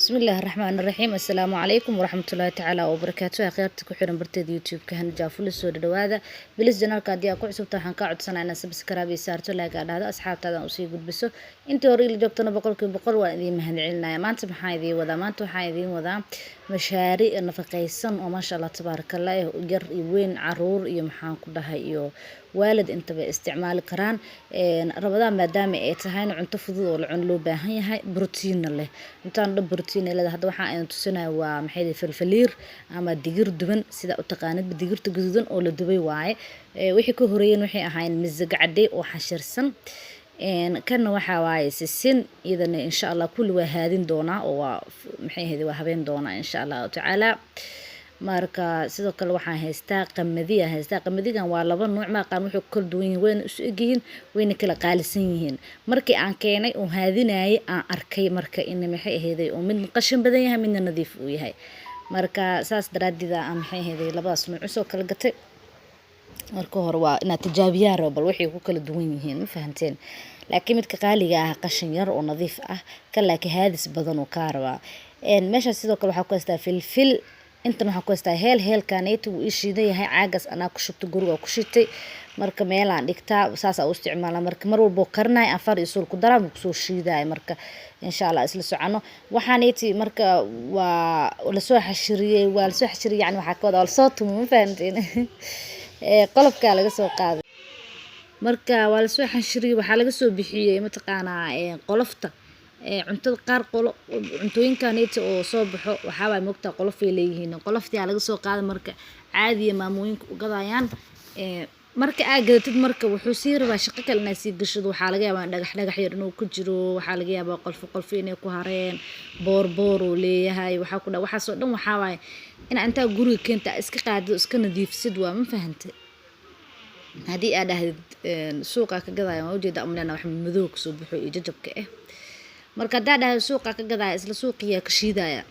بسم الله الرحمن الرحيم. السلام عليكم ورحمة الله تعالى وبركاته. خيرتك وحيرا برتد يوتيوب كهن جافول سود دوادا بلس جنال كاديا كعسب تحن قاعد سنة أنا سبسكرايب سارتو لا قاعد هذا أصحاب تدا أسيق بسو أنت وري اللي جبتنا بقول وذي مهن علنا ما أنت محايدي وذا ما أنت محايدين وذا مشاريع نفقيسن وما شاء الله تبارك الله جر وين عرور يمحان كلها يو والد أنت باستعمال كران رمضان ما دام إتهاين عن تفضل والعن لو باهي هاي بروتين له أنت عند بروتين اللي هذا waxaa ay tusina waa maxay filfiliir ama digir duban sida u taqaanid digirta guduudan oo la dubay waaye wixii ka horeeyeen waxay ahaayeen misig cadday oo xashirsan kana waxa waaye sisin idana insha Allah kulli waa haadin doona oo maxay ahayd waa habeen doona insha Allah taala marka sidoo kale waxaan haystaa qamadigan waa laba nooc ma qaan wuxuu kala duwan yahay weyn isu egyihiin weyna kala qaalisan yihiin markii aan keenay oo haadinayay aan arkay marka in maxay ahayd oo mid qashin badan yahay midna nadiif uu yahay marka saas daraadida aan maxay ahayd labadaas nooc soo kala gatay marka hore waa inaad tijaabiyaa bal wixii ku kala duwan yihiin ma fahanteen laakiin midka qaaliga ah qashin yar oo nadiif ah kan laakiin haadis badan oo ka raba meesha sidoo kale waxa ku haystaa filfil inta waxa ku haystaa heelkaanaytu uu ishiiday yahay caagas ana ku shubto guriga ku shitay marka meelaan dhigtaa saas aan u isticmaalaa marka mar walba karnay afar iyo sul ku daraan ku soo shiiday marka insha Allah isla socono waxaanayti marka waa la soo xashiriyay yani waxa ka wada la soo tumo ma fahanteen qalabka laga soo qaaday marka waa la soo xashiriyay waxa laga soo bixiyay mataqaanaa qolofta cuntada qaar cuntooyinkaanayta oo soo baxo waxa way moogtaa qolof ay leeyihiin qoloftii laga soo qaaday marka caadiya maamooyinka u gadayaan marka aad gadatid marka wuxuu sii rabaa shaqo kale inay sii gashado waxa laga yaabaa dhagax yar inuu ku jiro waxa laga yaabaa qolf inay ku hareen boor oo leeyahay waxa soo dhan waxa way in anta guriga keenta iska qaado iska nadiifsid waa ma fahantay hadii aad ahayd suuqa ka gadaya oo jeeda amlana wax madow ka soo baxo iyo jajabka marka daadaha suuqa ka gadaya isla suuqiya ka shiidaya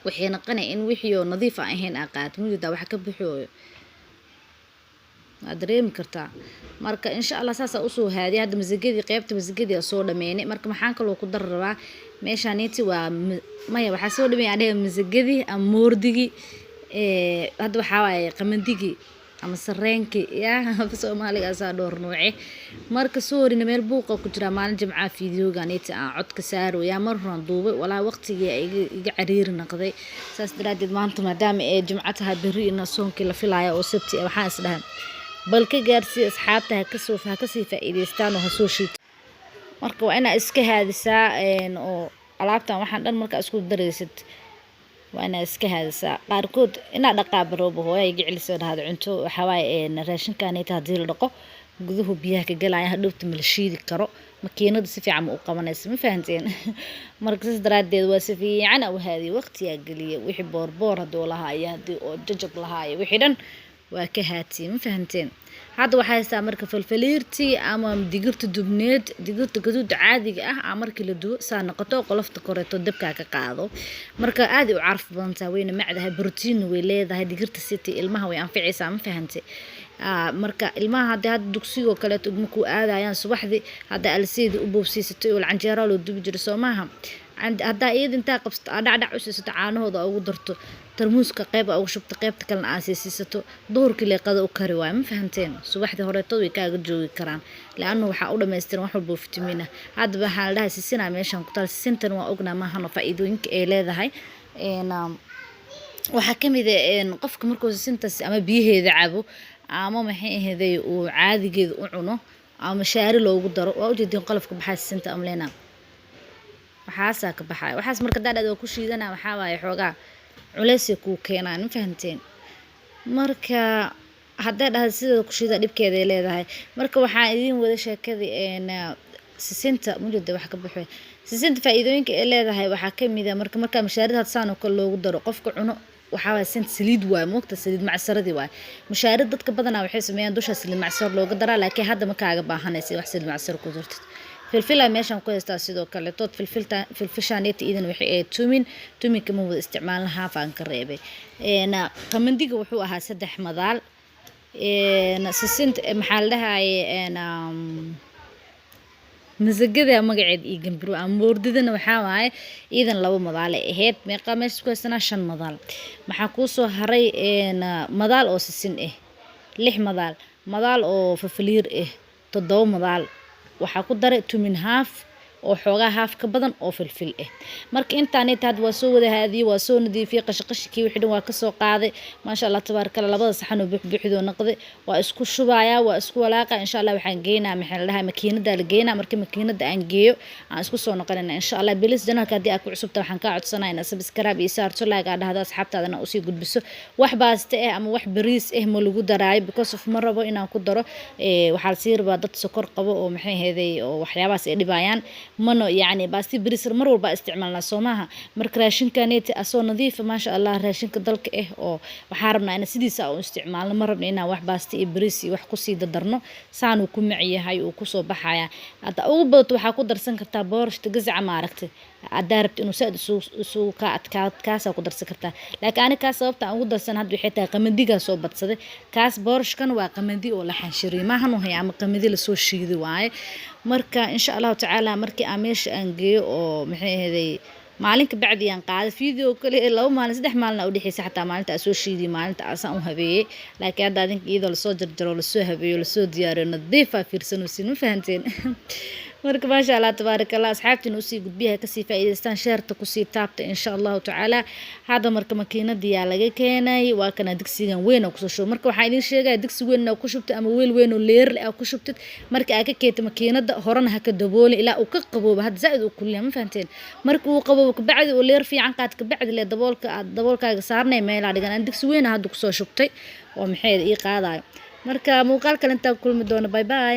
waxayna qanay in wixii oo nadiif ah ahayn aqaad muddo wax ka bixooyo adreem kartaa marka insha Allah saasa u soo haadiy hada masagadii qaybta masagadii soo dhameynay marka maxaan kale ku dar rabaa meeshaaniti waa maya waxa soo dhameeyay masagadii ama moordigi hada waxa waaye qamandigi ama sareenki Soomaaliga saa door nooce marka soorina meel buuqa ku jira maalin jimca fiidiyooganita aan cod ka saaro yaa mar horan duubay walaa waqtiga iga cariir naqday saas daraadid maanta maadaama ay jimca tahay bari in soonki la filayo oo sabti waxaan isdhahay bal ka gaarsi asxaabta ka soo faa'iideystaan oo soo shiid marka waa ina iska haadisaa oo alaabtan waxaan dhan marka isku dareysid وأنا إسكهذا قاركود إن هذا قابل هو يجعل سر هذا عنده حواي راشن كان يتهدير لقه جذوه بيها كجلا يهدوت من الشيء الكرو مكينة سفي عم أقام ناس مفهمتين مركز دراد وسفي عنا وهذه وقت يجلي ويحب بور هدول هاي هدي وججب لهاي وحدا وكهاتي مفهمتين هذا waxaa haysta marka falfaliirti ama digirta dubneed digirta gaduud caadiga ah markii la dubo saa noqoto qolofta koreeto dabka ka qaado marka aad u carf badan tahay weyna macdaha borotiin way leedahay digirta city ilmaha way anficaysaa ma fahantay marka ilmaha hadda dugsiga kale markuu aadayaan subaxdii hadda alseedi u boobsiisatay oo canjeero loo dubi jiray Soomaha hadda iyad inta qabsato dhacdac u siisato caanahooda ugu darto tarmuuska qayb ugu shubto qaybta kalena aan siisato duhurkii leeqada u kari waa ma fahanteen subaxdii horeetooda way kaaga joogi karaan laana waxa u dhameystiran wax walba fitamiina hadda waxa la dhahay sisina meeshan ku taal sisintan waa ognaa ma hano faa'iidooyinka ay leedahay waxa kamid ah qofka markuu sisintaas ama biyaheeda cabo ama maxay ahaday uu caadigeed u cuno ama shaari loogu daro waa u jeedin qolofka baxay sisinta amleena waxaas ka baxay waxaas marka daadada ku shiidana waxa waaye xoogaa culays ku keenaan ma fahanteen marka hadda dhahay sida ku shiida dibkeeda leedahay marka waxa idin wada sheekadii sisinta muddo wax ka baxay sisinta faa'iidooyinka ay leedahay waxa kamid ah marka mashaarida saan oo kale loogu daro qofka cuno waxa waa sint saliid waa moogta saliid macsaradii waa mashaarida dadka badanaa waxay sameeyaan dusha saliid macsar looga daraa laakiin hadda ma kaaga baahanaysa wax saliid macsar ku jirto filfil meeshan ku haystaa sidoo kale tood filfishaanita idan waxay ay tumin kama wada isticmaalnaha faan ka reebay qamandiga wuxuu ahaa 3 madaal sisinta maxaa la dhahay masagada magaceed iyo gambiro ama moordidana waxaa waaye iidan laba madaal ay ahayd meeqa meesha ku haysanaa 5 madaal maxaa kuu soo haray madaal oo sisin ah 6 madaal madaal oo fafaliir ah 7 madaal waxaa ku daray tumin haaf oo xoogaa haaf ka badan oo filfil ah marka intaan had waa soo wada haadiyay waa soo nadiifiyay qashqashkii wixii dhan waa ka soo qaaday maasha Allah tabaaraka labada saxan oo buuxbuuxdo noqday waa isku shubaaya waa isku walaaqa insha Allah waxaan geynaa maxay la dhahay makiinada la geynaa marka makiinada aan geeyo aan isku soo noqonayna insha Allah bilis janaalka hadii aad ku cusubta waxaan ka codsanayaa inaad subscribe iyo saarto like aad dhahdo asxaabtaadana u sii gudbiso wax baasta ama wax bariis ma lagu daraayo because of ma rabo inaan ku daro waxa la sii rabaa dad sokor qabo oo maxay heeday oo waxyaabaas ay dhibayaan mano يعني باستي بريسر مر والبا استعمالنا سوماها مرك راشين كانت أسو نظيفة ما شاء الله راشين كدلك وحاربنا أنا سيدي أو استعمالنا مرة بنينا واحد باستي بريسي واحد قصي درنو سانو كم معي هاي وكسو بحايا هذا أوبط وحاكو درسن كرتا بورش تجزع معركته عداربت إنه ساد سو كاسة وقدر سكرتها لكن أنا كاسة وقت أقول درسن هاد بحيتها قمديجا صوبت صدق كاس بورش كان وقمدي ولا حنشري ما هنو هي عم قمدي لسو الشيء ذي واي marka insha Allah ta'ala markii aan meesha aan geeyo oo maxay ahaday maalinka bacdi aan qaaday video kale laba maalin saddex maalin u dhixaysa xataa maalinta soo shiiday maalinta aan u habeeyay laakiin hadda adinka iyadoo la soo jarjaro la soo habeeyo la soo diyaariyo nadiif ah fiirsanaysiin ma fahanteen marka ma sha Allah tabarakallah asxaabtiin u sii gudbiyaha ka sii faa'iideystaan sheerta ku sii taabta insha Allah ta'ala hada marka makiinada yaa laga keenay waa kana digsigan weyn oo ku soo shubay marka waxa idin sheegay digsi weyn oo ku shubtay ama weel weyn oo leer ah ku shubtay marka aad ka keento makiinada horana ha ka dabooli ilaa uu ka qaboobo had zaid uu kulliya ma fahanteen marka uu qaboobo ka bacdi oo leer fiican qaad ka bacdi le daboolkaaga saarnay meel aan dhigan digsi weyn hadda ku soo shubtay oo maxay ii qaadayo marka muuqaalka inta kulmi doona bye bye